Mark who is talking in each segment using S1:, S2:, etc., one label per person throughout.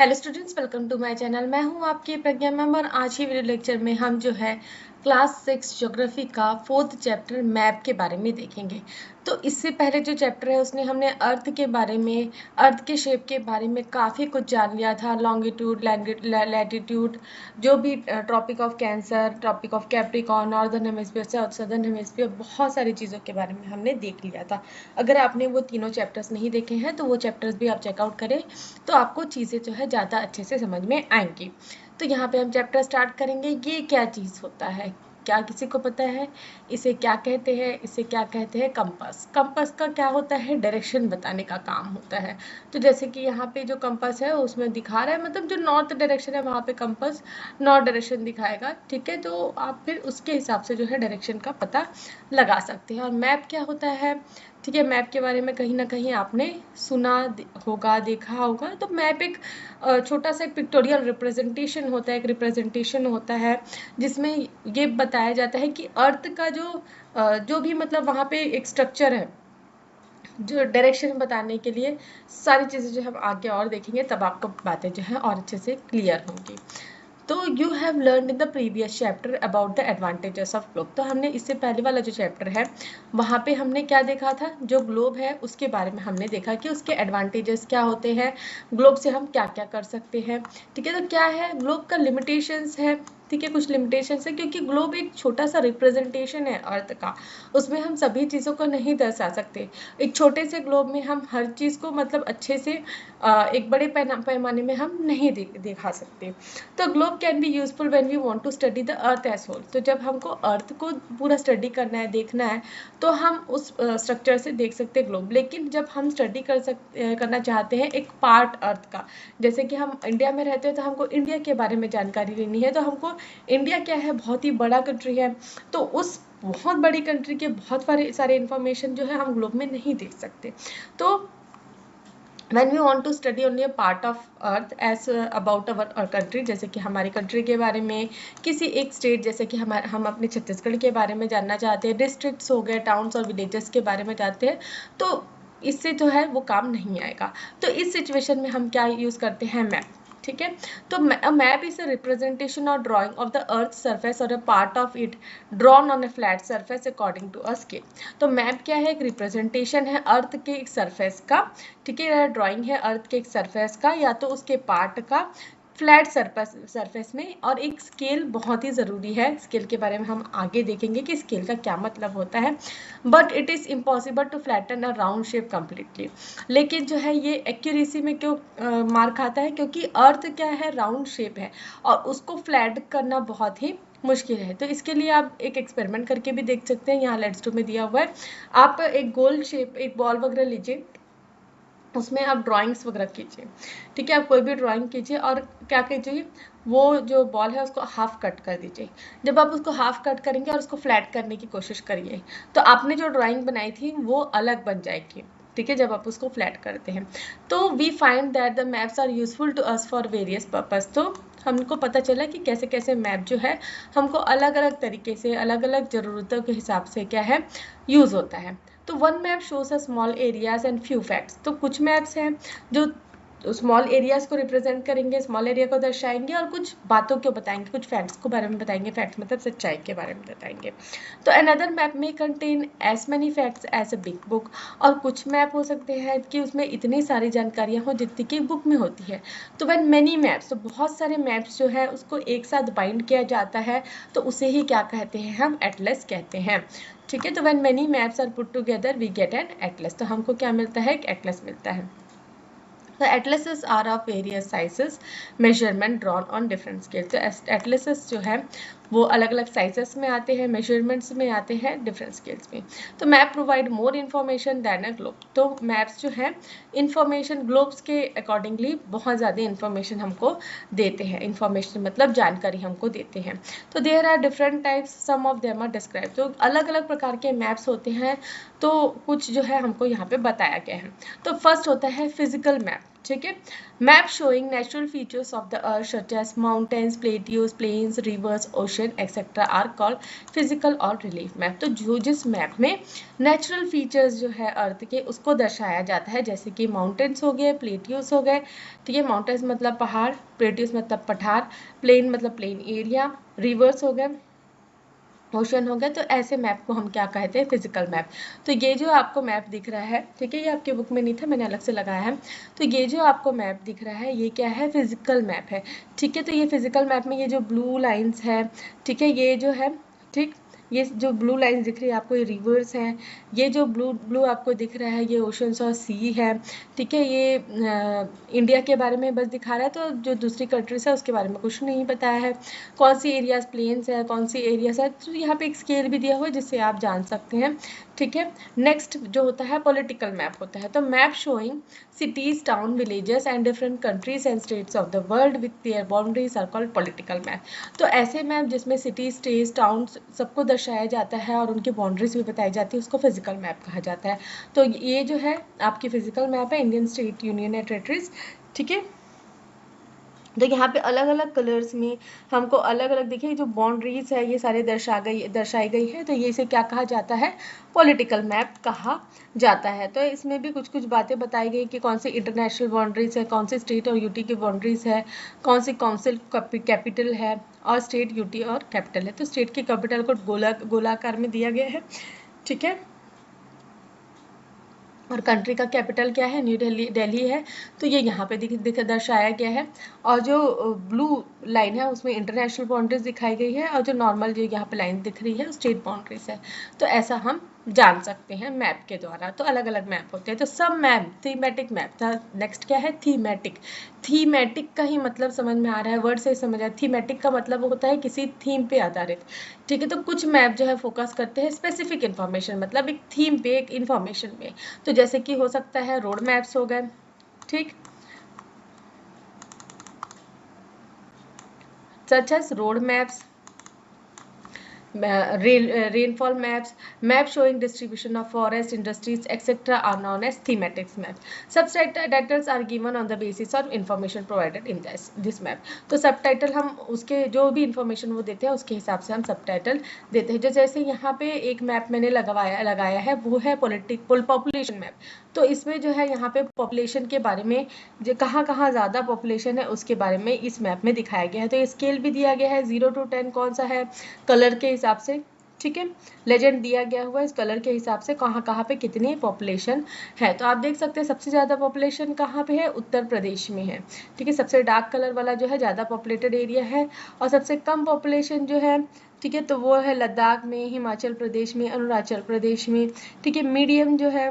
S1: Hello students, welcome to my channel. मैं हूं आपकी प्रज्ञा मैम और आज ही वीडियो लेक्चर में हम जो है क्लास 6 ज्योग्राफी का 4th चैप्टर मैप के बारे में देखेंगे। तो इससे पहले जो चैप्टर है उसने हमने अर्थ के बारे में, अर्थ के शेप के बारे में काफ़ी कुछ जान लिया था। लॉन्गिट्यूड, लैटिट्यूड, जो भी tropic of cancer, tropic of capricorn, northern hemisphere, southern hemisphere, बहुत सारी चीज़ों के बारे में हमने देख लिया था। अगर आपने वो तीनों चैप्टर्स नहीं देखे हैं तो वो चैप्टर्स भी आप चेकआउट करें, तो आपको चीज़ें जो है ज़्यादा अच्छे से समझ में आएंगी। तो यहाँ पे हम चैप्टर स्टार्ट करेंगे। ये क्या चीज़ होता है, क्या किसी को पता है? इसे क्या कहते हैं? इसे क्या कहते हैं? कंपास। कंपास का क्या होता है? डायरेक्शन बताने का काम होता है। तो जैसे कि यहाँ पे जो कंपास है उसमें दिखा रहा है, मतलब जो नॉर्थ डायरेक्शन है वहाँ पे कंपास नॉर्थ डायरेक्शन दिखाएगा, ठीक है। तो आप फिर उसके हिसाब से जो है डायरेक्शन का पता लगा सकते हैं। और मैप क्या होता है, ठीक है। मैप के बारे में कहीं ना कहीं आपने सुना होगा, देखा होगा। तो मैप एक छोटा सा एक पिक्टोरियल रिप्रेजेंटेशन होता है, एक रिप्रेजेंटेशन होता है जिसमें ये बताया जाता है कि अर्थ का जो भी मतलब वहाँ पे एक स्ट्रक्चर है, जो डायरेक्शन बताने के लिए सारी चीज़ें जो हम आगे और देखेंगे तब आपको बातें जो है और अच्छे से क्लियर होंगी। तो you have learn in the previous chapter about the advantages of globe. तो हमने इससे पहले वाला जो चैप्टर है वहाँ पे हमने क्या देखा था, जो ग्लोब है उसके बारे में हमने देखा कि उसके एडवांटेजेस क्या होते हैं, ग्लोब से हम क्या क्या कर सकते हैं, ठीक है। तो क्या है ग्लोब का, लिमिटेशंस है, ठीक है, कुछ लिमिटेशंस है क्योंकि ग्लोब एक छोटा सा रिप्रेजेंटेशन है अर्थ का, उसमें हम सभी चीज़ों को नहीं दर्शा सकते। एक छोटे से ग्लोब में हम हर चीज़ को मतलब अच्छे से एक बड़े पैमाने में हम नहीं दिखा सकते। तो globe can be useful when we want to study the earth as whole. तो जब हमको अर्थ को पूरा स्टडी करना है, देखना है, तो हम उस स्ट्रक्चर से देख सकते हैं ग्लोब। लेकिन जब हम स्टडी करना चाहते हैं एक पार्ट अर्थ का, जैसे कि हम इंडिया में रहते हैं तो हमको इंडिया के बारे में जानकारी लेनी है, तो हमको इंडिया क्या है, बहुत ही बड़ा कंट्री है, तो उस बहुत बड़ी कंट्री के बहुत सारे इंफॉर्मेशन जो है हम ग्लोब में नहीं देख सकते। तो when we want to study only a part of earth as about our country, जैसे कि हमारी कंट्री के बारे में, किसी एक स्टेट, जैसे कि हम अपने छत्तीसगढ़ के बारे में जानना चाहते हैं, डिस्ट्रिक्ट्स हो गए, टाउन्स और विलेजेस के बारे में जानते हैं, तो इससे जो है वो काम नहीं आएगा। तो इस सिचुएशन में हम क्या यूज़ करते हैं, मैप, ठीक है। तो map is a representation or drawing of the earth surface or a part of it drawn on a flat surface according to a scale. तो मैप क्या है, एक रिप्रेजेंटेशन है अर्थ के एक सरफेस का, ठीक है, ड्राइंग है अर्थ के एक सरफेस का या तो उसके पार्ट का फ्लैट सरफेस में। और एक स्केल बहुत ही ज़रूरी है, स्केल के बारे में हम आगे देखेंगे कि स्केल का क्या मतलब होता है। But it is impossible to flatten a round shape completely. लेकिन जो है ये एक्यूरेसी में क्यों मार खाता है, क्योंकि अर्थ क्या है, राउंड शेप है और उसको फ्लैट करना बहुत ही मुश्किल है। तो इसके लिए आप एक एक्सपेरिमेंट करके भी देख सकते हैं, यहाँ लेट्स टू में दिया हुआ है। आप एक गोल शेप, एक बॉल वगैरह लीजिए, उसमें आप ड्राइंग्स वगैरह कीजिए, ठीक है। आप कोई भी ड्राइंग कीजिए और क्या कीजिए, वो जो बॉल है उसको हाफ कट कर दीजिए। जब आप उसको हाफ कट करेंगे और उसको फ्लैट करने की कोशिश करिए, तो आपने जो ड्राइंग बनाई थी वो अलग बन जाएगी, ठीक है, जब आप उसको फ्लैट करते हैं। तो we find that the maps are useful to us for various purpose. तो हमको पता चला कि कैसे कैसे मैप जो है हमको अलग अलग तरीके से, अलग अलग ज़रूरतों के हिसाब से क्या है यूज़ होता है। तो one map shows a small areas and few facts. तो कुछ मैप्स हैं जो स्मॉल एरियाज को रिप्रेजेंट करेंगे, स्मॉल एरिया को दर्शाएंगे और कुछ बातों को बताएंगे, कुछ फैक्ट्स को बारे में बताएंगे, फैक्ट्स मतलब सच्चाई के बारे में बताएंगे। तो अनदर मैप में contain as many facts as a big book. और कुछ मैप हो सकते हैं कि उसमें इतनी सारी जानकारियाँ हो जितनी कि बुक में होती है। तो व्हेन मैनी मैप्स, तो बहुत सारे मैप्स जो है उसको एक साथ बाइंड किया जाता है, तो उसे ही क्या कहते हैं, हम एटलस कहते हैं, ठीक है। तो when many maps are put together we get an atlas. तो हमको क्या मिलता है, एक एटलस मिलता है। The atlases are of various sizes, measurement drawn on different scales. तो atlases जो है वो अलग अलग साइजेस में आते हैं, मेजरमेंट्स में आते हैं, डिफरेंट स्केल्स में। तो map provide more information then a globe. तो मैप्स जो है इन्फॉर्मेशन ग्लोब्स के अकॉर्डिंगली बहुत ज़्यादा इन्फॉर्मेशन हमको देते हैं, इन्फॉर्मेशन मतलब जानकारी हमको देते हैं। तो there are different types, some of them are describe. तो अलग अलग प्रकार के मैप्स होते हैं, तो कुछ जो है हमको यहाँ पे बताया गया है। तो फर्स्ट होता है फिजिकल मैप। ठीक है। Map showing natural features of the earth such as mountains, plateaus, plains, rivers, ocean etcetera are called physical और रिलीफ मैप। तो जो जिस मैप में नेचुरल फीचर्स जो है अर्थ के उसको दर्शाया जाता है, जैसे कि माउंटेन्स हो गए, प्लेट्यूज हो गए, ठीक है, माउंटेन्स मतलब पहाड़, प्लेट्यूज मतलब पठार, प्लेन मतलब प्लेन एरिया, रिवर्स हो गए, ओशन हो गया। तो ऐसे मैप को हम क्या कहते हैं, फिजिकल मैप। तो ये जो आपको मैप दिख रहा है, ठीक है, ये आपके बुक में नहीं था, मैंने अलग से लगाया है। तो ये जो आपको मैप दिख रहा है ये क्या है, फिजिकल मैप है, ठीक है। तो ये फिजिकल मैप में ये जो ब्लू लाइंस है, ठीक है, ये जो है, ठीक, ये जो ब्लू लाइंस दिख रही है आपको ये रिवर्स हैं, ये जो ब्लू ब्लू आपको दिख रहा है ये ओशंस और सी है, ठीक है। ये इंडिया के बारे में बस दिखा रहा है, तो जो दूसरी कंट्रीज है उसके बारे में कुछ नहीं बताया है। कौन सी एरियाज प्लेन्स है, कौन सी एरियाज है, तो यहाँ पे एक स्केल भी दिया हुआ है जिससे आप जान सकते हैं, ठीक है। नेक्स्ट जो होता है पॉलिटिकल मैप होता है। तो map showing cities, town, villages and different countries and states of the world with their boundaries are called political map। तो ऐसे मैप जिसमें सिटी, स्टेट्स, टाउन सबको दर्शाया जाता है और उनकी बाउंड्रीज भी बताई जाती है उसको फिजिकल मैप कहा जाता है। तो ये जो है आपकी फिजिकल मैप है Indian state, union and territories, ठीक है। तो यहाँ पे अलग अलग कलर्स में हमको अलग अलग देखिए जो बाउंड्रीज है ये सारे दर्शाई गई है। तो ये इसे क्या कहा जाता है, पॉलिटिकल मैप कहा जाता है। तो इसमें भी कुछ कुछ बातें बताई गई कि कौन सी इंटरनेशनल बाउंड्रीज है, कौन सी स्टेट और यूटी की बाउंड्रीज है, कौन सी काउंसिल कैपिटल है और स्टेट, यूटी और कैपिटल है। तो स्टेट की कैपिटल को गोलाकार में दिया गया है, ठीक है, और कंट्री का कैपिटल क्या है, न्यू दिल्ली है। तो ये यहाँ पे दर्शाया गया है। और जो ब्लू लाइन है उसमें इंटरनेशनल बाउंड्रीज दिखाई गई है और जो नॉर्मल जो यहाँ पे लाइन दिख रही है स्टेट बाउंड्रीज है। तो ऐसा हम जान सकते हैं मैप के द्वारा। तो अलग अलग मैप होते हैं। तो सब मैप थीमेटिक मैप था। नेक्स्ट क्या है, थीमेटिक। थीमेटिक का ही मतलब समझ में आ रहा है, वर्ड से समझ आया। थीमेटिक का मतलब होता है किसी थीम पे आधारित, ठीक है। तो कुछ मैप जो है फोकस करते हैं स्पेसिफिक इन्फॉर्मेशन, मतलब एक थीम पे, एक इन्फॉर्मेशन पे। तो जैसे कि हो सकता है रोड मैप्स हो गए, ठीक, such as road maps, rainfall maps, map showing distribution of forest, industries, etc. are known as thematic maps. Subtitles are given on the basis of information provided in this map. तो subtitle हम उसके जो भी information वो देते हैं उसके हिसाब से हम सबटाइटल देते हैं। जो जैसे यहाँ पे एक मैप मैंने लगाया है वो है पॉपुलेशन मैप। तो इसमें जो है यहाँ पे पॉपुलेशन के बारे में, जो कहाँ कहाँ ज़्यादा पॉपुलेशन है उसके बारे में इस मैप में दिखाया गया है। तो स्केल भी दिया गया है 0 to 10 कौन सा है, कलर के हिसाब से, ठीक है, लेजेंड दिया गया हुआ है इस कलर के हिसाब से कहाँ कहाँ पे कितनी पॉपुलेशन है। तो आप देख सकते हैं सबसे ज़्यादा पॉपुलेशन कहाँ पे है, उत्तर प्रदेश में है, ठीक है। सबसे डार्क कलर वाला जो है ज़्यादा पॉपुलेटेड एरिया है। और सबसे कम पॉपुलेशन जो है, ठीक है, तो वो है लद्दाख में, हिमाचल प्रदेश में, अरुणाचल प्रदेश में, ठीक है। मीडियम जो है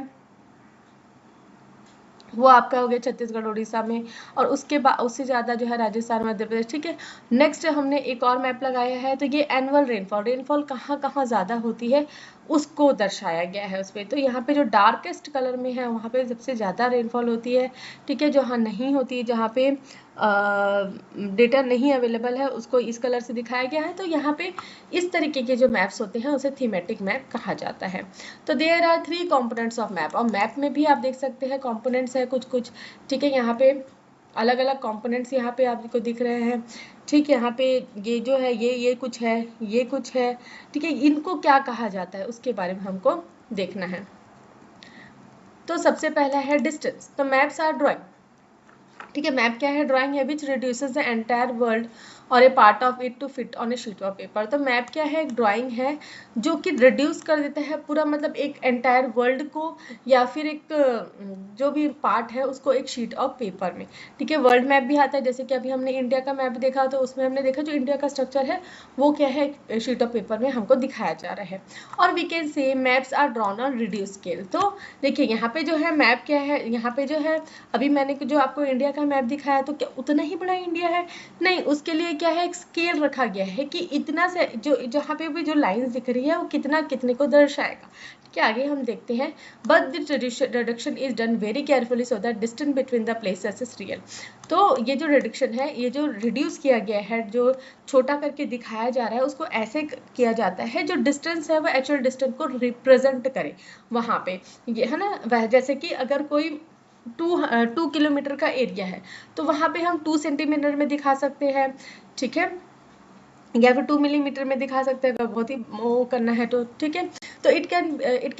S1: वो आपका हो गया छत्तीसगढ़, उड़ीसा में। और उसके बाद उससे ज़्यादा जो है राजस्थान, मध्य प्रदेश, ठीक है। नेक्स्ट हमने एक और मैप लगाया है। तो ये एनुअल रेनफॉल कहाँ कहाँ ज़्यादा होती है उसको दर्शाया गया है उस पर। तो यहाँ पे जो डार्केस्ट कलर में है वहाँ पे सबसे ज़्यादा रेनफॉल होती है, ठीक है। जहाँ नहीं होती है, जहाँ पे डेटा नहीं अवेलेबल है उसको इस कलर से दिखाया गया है। तो यहाँ पे इस तरीके के जो मैप्स होते हैं उसे थीमेटिक मैप कहा जाता है। तो there are 3 components of map. और मैप में भी आप देख सकते हैं कंपोनेंट्स है कुछ कुछ, ठीक है। यहाँ पे अलग अलग कंपोनेंट्स यहाँ पे आपको दिख रहे हैं, ठीक है। यहाँ पे ये जो है ये कुछ है, ये कुछ है, ठीक है। इनको क्या कहा जाता है उसके बारे में हमको देखना है। तो सबसे पहला है डिस्टेंस। तो मैप्स आर ड्राइंग, ठीक है। मैप क्या है, ड्राइंग है which reduces the entire world or a part of it to fit on a sheet of paper. तो मैप क्या है, एक ड्राइंग है जो कि रिड्यूस कर देता है पूरा, मतलब एक एंटायर वर्ल्ड को या फिर एक जो भी पार्ट है उसको एक शीट ऑफ पेपर में, ठीक है। वर्ल्ड मैप भी आता है, जैसे कि अभी हमने इंडिया का मैप देखा तो उसमें हमने देखा जो इंडिया का स्ट्रक्चर है वो क्या है, शीट ऑफ पेपर में हमको दिखाया जा रहा है। और we can say maps are drawn on reduce scale. तो देखिए यहाँ पे जो है मैप क्या है, यहाँ पे जो है अभी मैंने जो आपको इंडिया का मैप दिखाया तो क्या उतना ही बड़ा इंडिया है, नहीं। उसके लिए क्या है, एक स्केल रखा गया है कि इतना से जो जहाँ पे भी जो लाइंस दिख रही है वो कितना कितने को दर्शाएगा। क्या आगे हम देखते हैं, but the reduction is done very carefully so that distance between the places is real. तो ये जो रिडक्शन है, ये जो रिड्यूस किया गया है, जो छोटा करके दिखाया जा रहा है उसको ऐसे किया जाता है जो डिस्टेंस है वो एक्चुअल डिस्टेंस को रिप्रेजेंट करे वहाँ पे, ये है ना। वह जैसे कि अगर कोई टू किलोमीटर का एरिया है तो वहाँ पे हम 2 सेंटीमीटर में दिखा सकते हैं, ठीक है, या फिर 2 मिलीमीटर में दिखा सकते हैं, अगर बहुत ही वो करना है तो, ठीक है। तो it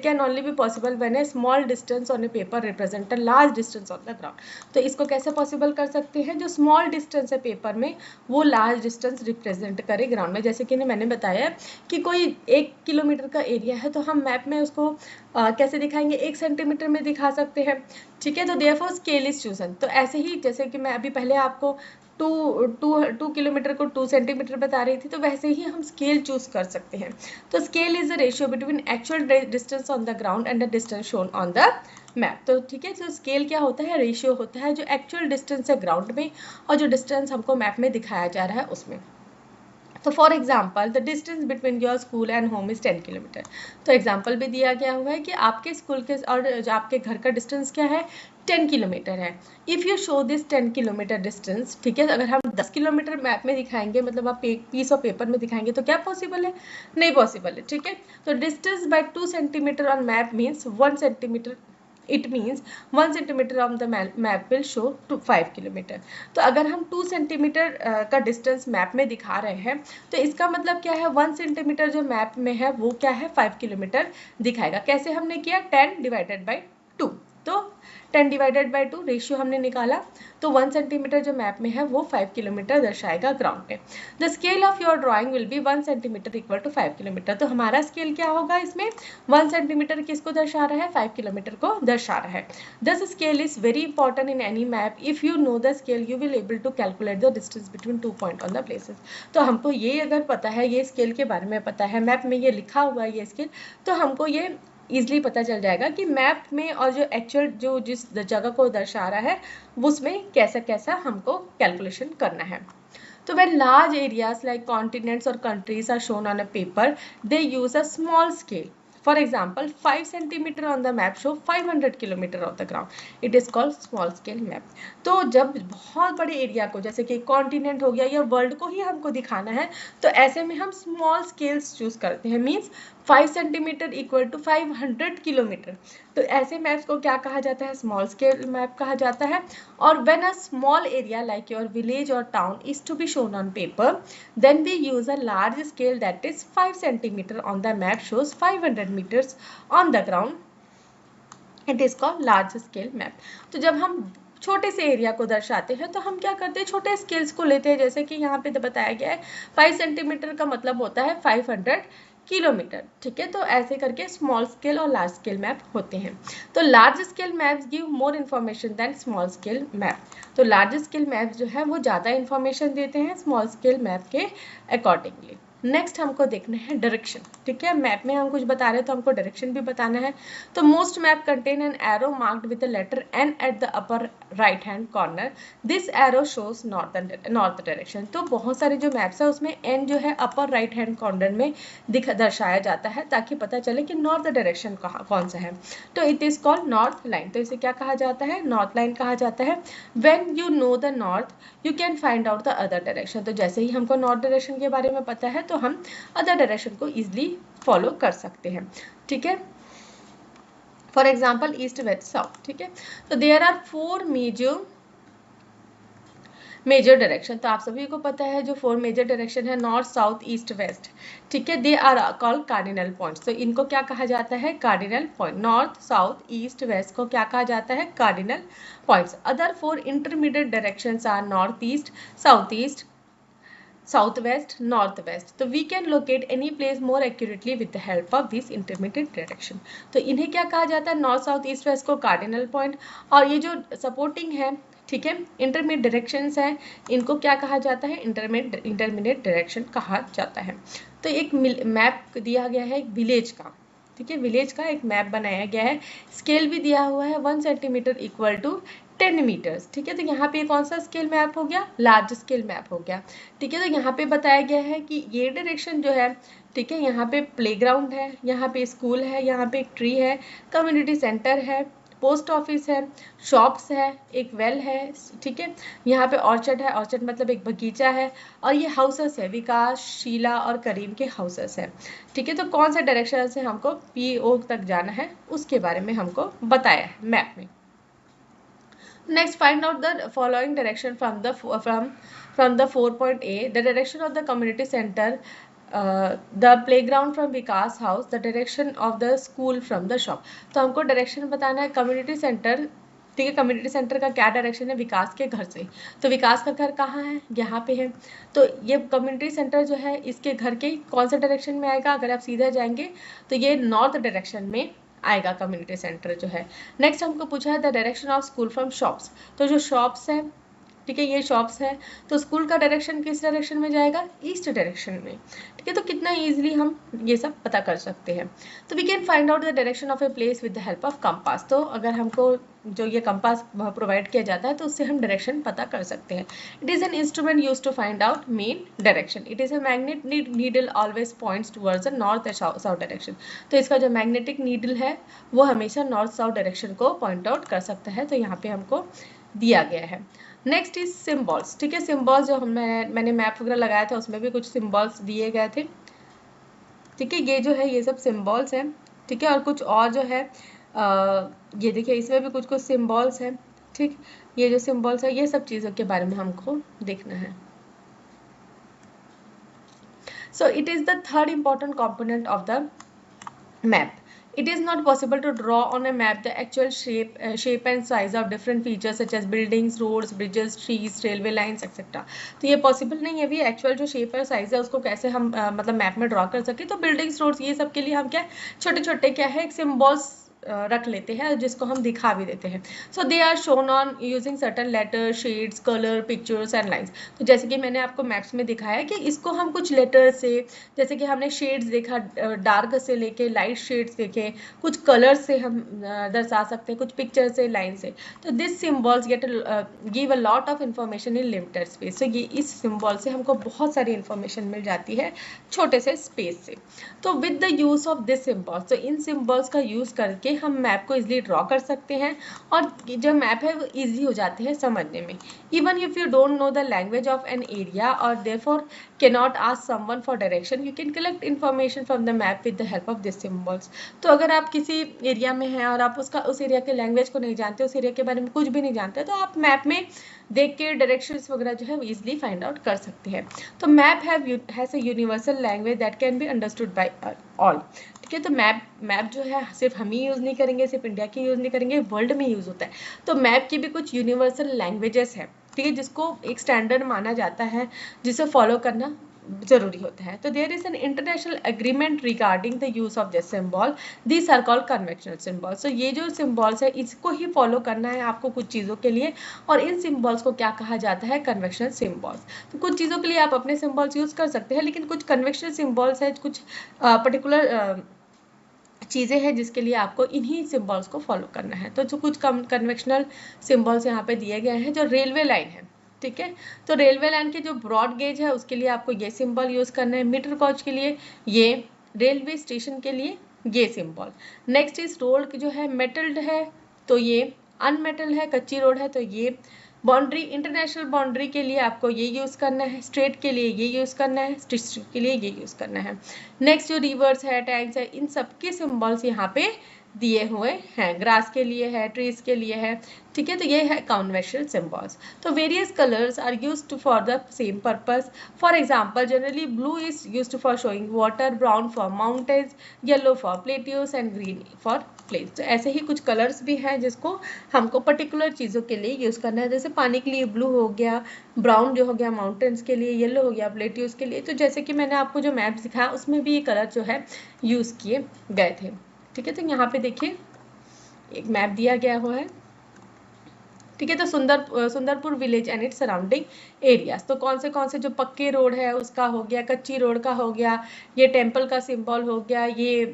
S1: can only be possible when a small distance on a paper represent a large distance on the ground। तो इसको कैसे पॉसिबल कर सकते हैं, जो स्मॉल डिस्टेंस है पेपर में वो लार्ज डिस्टेंस रिप्रेजेंट करे ग्राउंड में। जैसे कि मैंने बताया कि कोई 1 किलोमीटर का एरिया है तो हम मैप में उसको कैसे दिखाएंगे, 1 सेंटीमीटर में दिखा सकते हैं, ठीक है। तो देयरफॉर स्केल इज चूजन। तो ऐसे ही जैसे कि मैं अभी पहले आपको 2 किलोमीटर को 2 सेंटीमीटर बता रही थी, तो वैसे ही हम स्केल चूज कर सकते हैं। तो scale is the ratio between actual distance on the ground and the distance shown on the map. तो ठीक है, जो स्केल क्या होता है, रेशियो होता है जो एक्चुअल डिस्टेंस है ग्राउंड में और जो डिस्टेंस हमको मैप में दिखाया जा रहा है उसमें। तो for example the distance between your school and home is 10 kilometre. तो एग्जाम्पल भी दिया गया हुआ है कि आपके स्कूल के और जो आपके घर का डिस्टेंस क्या है, 10 किलोमीटर है। If you show this 10 kilometre distance, ठीक है, अगर हम 10 किलोमीटर मैप में दिखाएंगे, मतलब आप एक पीस ऑफ पेपर में दिखाएंगे, तो क्या पॉसिबल है, नहीं पॉसिबल है, ठीक है। तो distance by 2 centimetre on map means 1 centimetre, it means 1 centimetre on the map will show to 5 kilometre. तो अगर हम 2 सेंटीमीटर का डिस्टेंस मैप में दिखा रहे हैं तो इसका मतलब क्या है, 1 सेंटीमीटर जो मैप में है वो क्या है, 5 किलोमीटर दिखाएगा। कैसे हमने किया, 10 डिवाइडेड बाई 2। तो 10 डिवाइडेड बाई 2 रेशियो हमने निकाला, तो 1 सेंटीमीटर जो मैप में है वो 5 किलोमीटर दर्शाएगा ग्राउंड पे। The scale of your drawing will be 1 centimetre equal to 5 kilometre. तो हमारा स्केल क्या होगा इसमें, 1 सेंटीमीटर किसको दर्शा रहा है, 5 किलोमीटर को दर्शा रहा है। This scale is very important in any map. If you know the scale you will able to calculate the distance between 2 point on the places. तो हमको ये अगर पता है, ये स्केल के बारे में पता है, मैप में ये लिखा हुआ है ये स्केल, तो हमको ये ईजिली पता चल जाएगा कि मैप में और जो एक्चुअल जो जिस जगह को दर्शा रहा है उसमें कैसा कैसा हमको कैलकुलेशन करना है। तो when large areas like continents or countries are shown on a paper, they use a small scale. For example, 5 centimeter on the map show 500 kilometer of the ground. It is called small scale map. तो जब बहुत बड़े area को, जैसे कि continent हो गया या वर्ल्ड को ही हमको दिखाना है, तो ऐसे में हम स्मॉल स्केल्स चूज करते हैं। Means 5 centimetre equal to 500 kilometre. तो ऐसे मैप्स को क्या कहा जाता है, स्मॉल स्केल मैप कहा जाता है। और when a small area like your village or town is to be shown on paper, then we use a large scale that is 5 centimeter on the map shows 500 meters on the ground. It is called large scale map. तो जब हम छोटे से area को दर्शाते हैं तो हम क्या करते हैं, छोटे स्केल्स को लेते हैं। जैसे कि यहाँ पे तो बताया गया है 5 सेंटीमीटर का मतलब होता है 500 किलोमीटर, ठीक है। तो ऐसे करके स्मॉल स्केल और लार्ज स्केल मैप होते हैं। तो large scale maps give more information than small scale map. तो लार्ज स्केल मैप जो है वो ज़्यादा इन्फॉर्मेशन देते हैं स्मॉल स्केल मैप के अकॉर्डिंगली। नेक्स्ट हमको देखना है डायरेक्शन, ठीक है। मैप में हम कुछ बता रहे हैं तो हमको डायरेक्शन भी बताना है। तो most map contain an arrow marked with the letter N at the upper right hand corner. This arrow shows north direction. तो बहुत सारे जो मैप्स है उसमें एन जो है अपर राइट हैंड कॉर्नर में दर्शाया जाता है ताकि पता चले कि नॉर्थ डायरेक्शन कौन सा है। तो it is called north line. तो इसे क्या कहा जाता है, नॉर्थ लाइन कहा जाता है। When you know the north you can find out the other direction. तो जैसे ही हमको नॉर्थ डायरेक्शन के बारे में पता है तो हम अदर डायरेक्शन को इजिली फॉलो कर सकते हैं, ठीक है। For example east west south, ठीक है। तो देयर आर 4 मेजर डायरेक्शन। तो आप सभी को पता है जो 4 मेजर डायरेक्शन है, नॉर्थ साउथ ईस्ट वेस्ट, ठीक है। They are called cardinal points. तो इनको क्या कहा जाता है, cardinal point. North south east west को क्या कहा जाता है, cardinal points. Other 4 intermediate directions are north east, south west, north west. तो we can locate any place more accurately with the help of this intermediate direction. तो इन्हें क्या कहा जाता है, नॉर्थ साउथ ईस्ट वेस्ट को कार्डिनल पॉइंट, और ये जो सपोर्टिंग है, ठीक है, इंटरमीडिएट डायरेक्शंस हैं, इनको क्या कहा जाता है, इंटरमीडिएट डायरेक्शन कहा जाता है। तो एक मैप दिया गया है एक विलेज का, ठीक है, विलेज का एक मैप बनाया गया है। स्केल भी दिया हुआ है 1 सेंटीमीटर इक्वल टू 10 मीटर्स, ठीक है। तो यहाँ पे कौन सा स्केल मैप हो गया, लार्ज स्केल मैप हो गया, ठीक है। तो यहाँ पे बताया गया है कि ये डायरेक्शन जो है, ठीक है, यहाँ पे प्लेग्राउंड है, यहाँ पे स्कूल है, यहाँ पे एक ट्री है, कम्युनिटी सेंटर है, पोस्ट ऑफिस है, शॉप्स है, एक वेल है, ठीक है, यहाँ पे ऑर्चर्ड है, ऑर्चर्ड मतलब एक बगीचा है, और ये हाउसेस है, विकास, शीला और करीम के हाउसेस है, ठीक है। तो कौन सा डायरेक्शन से हमको PO तक जाना है उसके बारे में हमको बताया है मैप में। Next, find out the following direction from the 4.A. The direction of the community center, the playground from Vikas house, the direction of the school from the shop. तो हमको डायरेक्शन बताना है कम्युनिटी सेंटर, ठीक है। Community centre का क्या direction है? विकास के घर से। तो विकास का घर कहाँ है? यहाँ पे है। तो ये कम्युनिटी सेंटर जो है इसके घर के कौन सा डायरेक्शन में आएगा? अगर आप सीधा जाएंगे तो ये नॉर्थ डायरेक्शन में आएगा कम्युनिटी सेंटर जो है। नेक्स्ट हमको पूछा है the direction of school from shops. तो जो शॉप्स है, ठीक है, ये शॉप्स है, तो स्कूल का डायरेक्शन किस डायरेक्शन में जाएगा? ईस्ट डायरेक्शन में, ठीक है। तो कितना इजीली हम ये सब पता कर सकते हैं। तो we can find out the direction of a place with the help of compass. तो अगर हमको जो ये कंपास प्रोवाइड किया जाता है तो उससे हम डायरेक्शन पता कर सकते हैं। It is an instrument use to find out main direction. It is a magnet needle always points towards the north and south direction. तो इसका जो मैग्नेटिक नीडल है वो हमेशा नॉर्थ साउथ डायरेक्शन को पॉइंट आउट कर सकता है। तो यहाँ पे हमको दिया गया है। नेक्स्ट इज सिम्बॉल्स, ठीक है। सिम्बॉल्स जो मैंने मैप वगैरह लगाया था उसमें भी कुछ सिम्बॉल्स दिए गए थे, ठीक है। ये जो है ये सब सिम्बॉल्स हैं, ठीक है। और कुछ और जो है ये देखिए इसमें भी कुछ सिम्बॉल्स हैं, ठीक। ये जो सिम्बॉल्स है ये सब चीज़ों के बारे में हमको देखना है। So it is the third important component of the map. It is not possible to draw on a map the actual shape and size of different features such as buildings, roads, bridges, trees, railway lines, etc. तो ये possible नहीं है भी actual जो shape और size है उसको कैसे हम मतलब मैप में ड्रॉ कर सके। तो बिल्डिंग्स, रोड्स, ये सब के लिए हम क्या छोटे छोटे क्या है एक सिम्बॉल्स रख लेते हैं जिसको हम दिखा भी देते हैं। So they are shown on using certain letter, shades, colour, pictures and lines. तो जैसे कि मैंने आपको मैप्स में दिखाया कि इसको हम कुछ लेटर से, जैसे कि हमने शेड्स देखा, डार्क से लेके लाइट शेड्स देखे, कुछ कलर से हम दर्शा सकते हैं, कुछ पिक्चर से, लाइन से। तो this symbols get give a lot of information in limited space. तो ये इस सिम्बॉल से हमको बहुत सारी इंफॉर्मेशन मिल जाती है छोटे से स्पेस से। तो with the use of this symbols, तो इन सिम्बॉल्स का यूज करके हम मैप को इजीली ड्रॉ कर सकते हैं और जो मैप है वो इजी हो जाते हैं समझने में। Even if you don't know the language of an area और therefore cannot ask someone for direction, you can collect information from the map with the help of these symbols. तो अगर आप किसी एरिया में हैं और आप उस एरिया के लैंग्वेज को नहीं जानते, उस एरिया के बारे में कुछ भी नहीं जानते, तो आप मैप में देख के डायरेक्शंस वगैरह जो है वो इजीली फाइंड आउट कर सकते हैं। तो map has a universal language that can be understood by all, ठीक है। तो मैप जो है सिर्फ हम ही यूज़ नहीं करेंगे, सिर्फ इंडिया की यूज़ नहीं करेंगे, वर्ल्ड में यूज़ होता है। तो मैप की भी कुछ यूनिवर्सल लैंग्वेजेस है, ठीक है, जिसको एक स्टैंडर्ड माना जाता है, जिसे फॉलो करना जरूरी होता है। तो there is an international agreement regarding the use of this symbol, these are called conventional symbols. तो ये जो सिंबल्स है इसको ही फॉलो करना है आपको कुछ चीज़ों के लिए, और इन सिंबल्स को क्या कहा जाता है? Conventional symbols. तो कुछ चीज़ों के लिए आप अपने सिंबल्स यूज कर सकते हैं, लेकिन कुछ कन्वेंशनल सिंबल्स है, कुछ पर्टिकुलर चीज़ें हैं जिसके लिए आपको इन्हीं सिंबल्स को फॉलो करना है। तो जो कुछ कन्वेंशनल सिंबल्स यहाँ पे दिए गए हैं, जो रेलवे लाइन है, ठीक है, तो रेलवे लाइन के जो ब्रॉड गेज है उसके लिए आपको ये सिंबल यूज करना है, मीटर गॉज के लिए ये, रेलवे स्टेशन के लिए ये सिंबल। नेक्स्ट इज रोड जो है मेटल्ड है तो ये, अनमेटल है कच्ची रोड है तो ये। बाउंड्री, इंटरनेशनल बाउंड्री के लिए आपको ये यूज़ करना है, स्ट्रेट के लिए ये यूज़ करना है, डिस्ट्रिक्ट के लिए ये यूज़ करना है। नेक्स्ट जो रिवर्स है, टैंक्स है, इन सब के सिंबल्स यहाँ पे दिए हुए हैं, ग्रास के लिए है, ट्रीज के लिए है, ठीक है। तो ये है कन्वेंशनल सिंबल्स। तो various colours are used for the same purpose. For example generally blue is used for showing water, brown for mountains, yellow for plateaus and green for plains. तो ऐसे ही कुछ कलर्स भी हैं जिसको हमको पर्टिकुलर चीज़ों के लिए यूज़ करना है। जैसे पानी के लिए ब्लू हो गया, ब्राउन जो हो गया माउंटेन्स के लिए, येलो हो गया प्लेट्यूज के लिए। तो जैसे कि मैंने आपको जो मैप दिखाया उसमें भी ये कलर जो है यूज़ किए गए थे, ठीक है। तो यहाँ पे देखिए एक मैप दिया गया हुआ है, ठीक है। तो Sundarpur village and its surrounding areas. तो कौन से जो पक्के रोड है उसका हो गया, कच्ची रोड का हो गया, ये टेम्पल का सिंबल हो गया, ये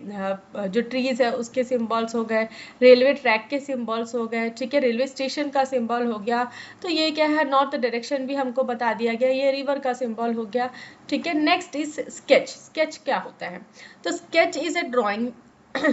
S1: जो ट्रीज है उसके सिंबल्स हो गए, रेलवे ट्रैक के सिंबल्स हो गए, ठीक है, रेलवे स्टेशन का सिंबल हो गया। तो ये क्या है, नॉर्थ डायरेक्शन भी हमको बता दिया गया, ये रिवर का सिंबल हो गया, ठीक है। Next is sketch. स्केच क्या होता है? तो sketch is a drawing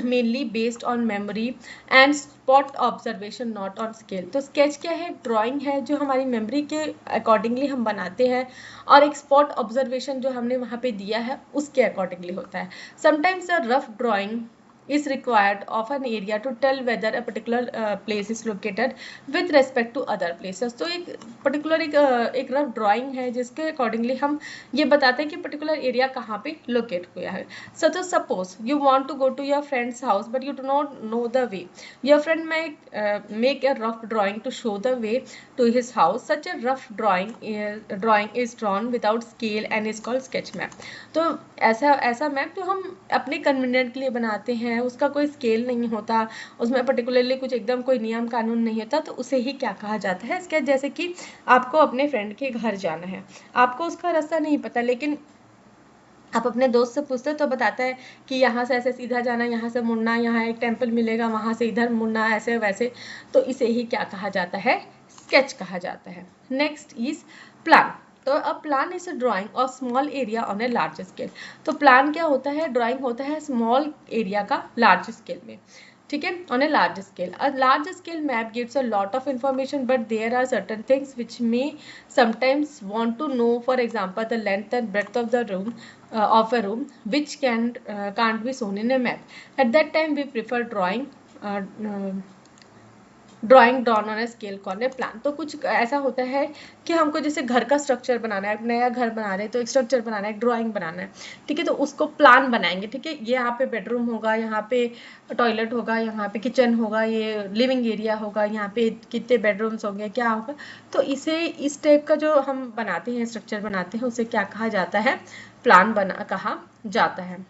S1: mainly based on memory and spot observation not on scale. तो स्केच क्या है, ड्राइंग है जो हमारी मेमोरी के अकॉर्डिंगली हम बनाते हैं, और एक स्पॉट ऑब्जर्वेशन जो हमने वहाँ पे दिया है उसके अकॉर्डिंगली होता है। Sometimes a rough drawing is required of an area to tell whether a particular place is located with respect to other places। तो एक particular एक रफ ड्राइंग है जिसके अकॉर्डिंगली हम ये बताते हैं कि पर्टिकुलर एरिया कहाँ पे लोकेट हुआ है। So तो suppose you want to go to your friend's house but you do not know the way, your friend may make a rough drawing to show the way to his house। Such a rough drawing is drawn without scale and is called sketch map। तो ऐसा map जो हम अपने convenient के लिए बनाते हैं, उसका कोई स्केल नहीं होता, उसमें पर्टिकुलरली कुछ एकदम कोई नियम कानून नहीं होता, तो उसे ही क्या कहा जाता है, स्केच। जैसे कि आपको अपने फ्रेंड के घर जाना है, आपको उसका रास्ता नहीं पता, लेकिन आप अपने दोस्त से पूछते हो तो बताता है कि यहाँ से ऐसे सीधा जाना, यहाँ से मुड़ना, यहाँ एक टेम्पल मिलेगा, वहाँ से इधर मुड़ना, ऐसे वैसे। तो इसे ही क्या कहा जाता है, स्केच कहा जाता है। Next is plan. तो a plan is a drawing of small area on a large scale. तो प्लान क्या होता है, ड्राइंग होता है स्मॉल एरिया का लार्ज स्केल में, ठीक है, on a large scale. A large scale map gives a lot of information but there are certain things which may sometimes want to know, for example the length and breadth of the room of a room which can't be shown in a map। At that time we prefer drawing down on a scale called a plan. तो कुछ ऐसा होता है कि हमको जैसे घर का स्ट्रक्चर बनाना है, नया घर बना रहे हैं तो एक स्ट्रक्चर बनाना है, एक ड्राइंग बनाना है, ठीक है, तो उसको प्लान बनाएंगे, ठीक है, ये यहाँ पे बेडरूम होगा, यहाँ पे टॉयलेट होगा, यहाँ पे किचन होगा, ये लिविंग एरिया होगा, यहाँ पे कितने बेडरूम्स होंगे, क्या होगा। तो इसे इस टाइप का जो हम बनाते हैं, स्ट्रक्चर बनाते हैं, उसे क्या कहा जाता है, प्लान कहा जाता है,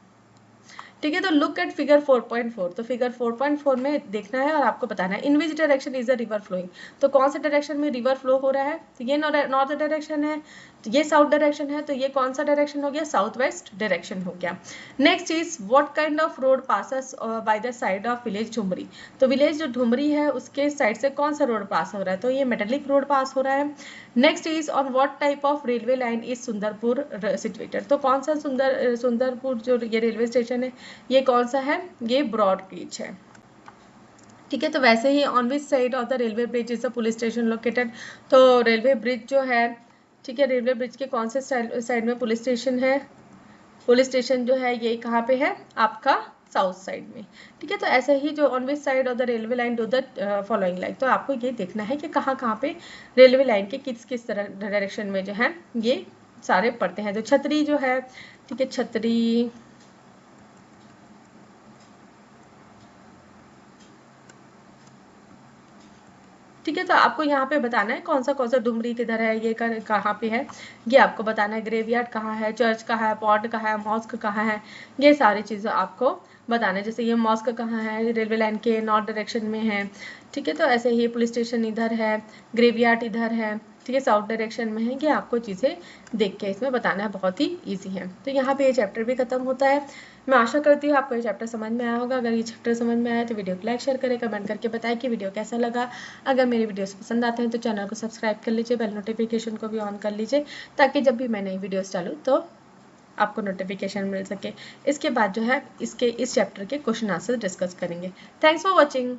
S1: ठीक है। तो लुक एट फिगर 4.4। तो फिगर 4.4 में देखना है और आपको बताना है in which direction is the river flowing. तो कौन से डायरेक्शन में रिवर फ्लो हो रहा है, तो ये नॉर्थ डायरेक्शन है, तो ये साउथ डायरेक्शन है, तो ये कौन सा डायरेक्शन हो गया, साउथ वेस्ट डायरेक्शन हो गया। Next is what kind of road passes by the side of village Dhumri. तो विलेज जो ढुमरी है उसके साइड से कौन सा रोड पास हो रहा है, तो ये मेटेलिक रोड पास हो रहा है। Next is on what type of railway line is Sundarpur situated. तो कौन सा सुंदरपुर जो ये रेलवे स्टेशन है, ये कौन सा है, ये ब्रॉड ब्रिज है, ठीक है। तो वैसे ही on which side of the railway bridge is the police station located. तो रेलवे ब्रिज जो है, ठीक है, रेलवे ब्रिज के कौन से साइड में पुलिस स्टेशन है, पुलिस स्टेशन जो है ये कहाँ पे है, आपका साउथ साइड में, ठीक है। तो ऐसे ही जो on which side of the railway line do the following line. तो आपको ये देखना है कि कहाँ कहाँ पे रेलवे लाइन के किस तरह डायरेक्शन में जो है ये सारे पड़ते हैं। तो छतरी जो है, ठीक है, छतरी, ठीक है। तो आपको यहाँ पे बताना है कौन सा डुमरी किधर है, ये कहाँ पे है, ये आपको बताना है। ग्रेवयार्ड कहाँ है, चर्च कहाँ है, पॉन्ड कहाँ है, मॉस्क कहाँ है, ये सारी चीज़ें आपको बताना है। जैसे ये मॉस्क कहाँ है, रेलवे लाइन के नॉर्थ डायरेक्शन में है, ठीक है। तो ऐसे ही पुलिस स्टेशन इधर है, ग्रेवयार्ड इधर है, ठीक है, साउथ डायरेक्शन में है। ये आपको चीज़ें देख के इसमें बताना है, बहुत ही ईजी है। तो यहाँ पे ये चैप्टर भी खत्म होता है। मैं आशा करती हूँ आपको ये चैप्टर समझ में आया होगा। अगर ये चैप्टर समझ में आया तो वीडियो को लाइक शेयर करें, कमेंट करके बताएं कि वीडियो कैसा लगा। अगर मेरी वीडियोस पसंद आते हैं तो चैनल को सब्सक्राइब कर लीजिए, बेल नोटिफिकेशन को भी ऑन कर लीजिए, ताकि जब भी मैं नई वीडियोस डालूँ तो आपको नोटिफिकेशन मिल सके। इसके बाद जो है इस चैप्टर के क्वेश्चन आंसर डिस्कस करेंगे। Thanks for watching.